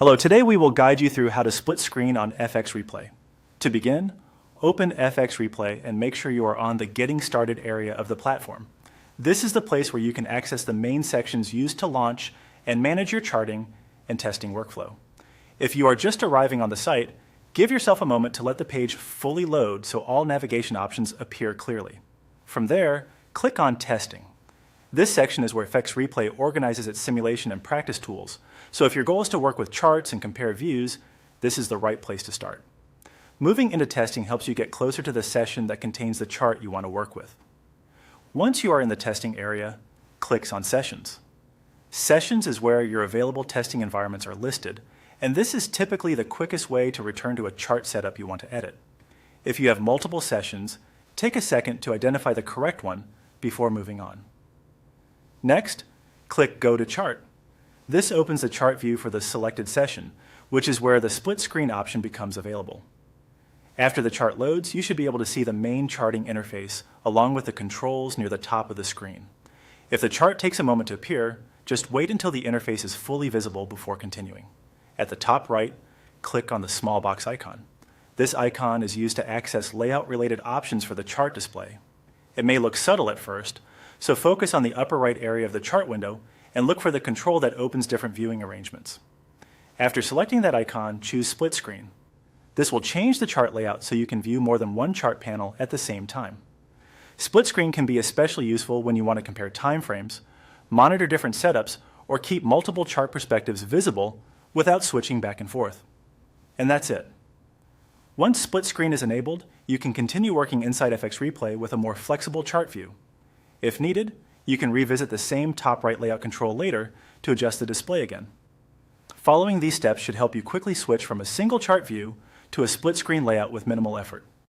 Hello, today we will guide you through how to split screen on FX Replay. To begin, open FX Replay and make sure you are on the Getting Started area of the platform. This is the place where you can access the main sections used to launch and manage your charting and testing workflow. If you are just arriving on the site, give yourself a moment to let the page fully load so all navigation options appear clearly. From there, click on Testing. This section is where FX Replay organizes its simulation and practice tools, so if your goal is to work with charts and compare views, this is the right place to start. Moving into testing helps you get closer to the session that contains the chart you want to work with. Once you are in the testing area, click on Sessions. Sessions is where your available testing environments are listed, and this is typically the quickest way to return to a chart setup you want to edit. If you have multiple sessions, take a second to identify the correct one before moving on. Next, click Go to Chart. This opens the chart view for the selected session, which is where the split screen option becomes available. After the chart loads, you should be able to see the main charting interface along with the controls near the top of the screen. If the chart takes a moment to appear, just wait until the interface is fully visible before continuing. At the top right, click on the small box icon. This icon is used to access layout-related options for the chart display. It may look subtle at first, so focus on the upper right area of the chart window and look for the control that opens different viewing arrangements. After selecting that icon, choose Split Screen. This will change the chart layout so you can view more than one chart panel at the same time. Split Screen can be especially useful when you want to compare timeframes, monitor different setups, or keep multiple chart perspectives visible without switching back and forth. And that's it. Once Split Screen is enabled, you can continue working inside FX Replay with a more flexible chart view. If needed, you can revisit the same top right layout control later to adjust the display again. Following these steps should help you quickly switch from a single chart view to a split screen layout with minimal effort.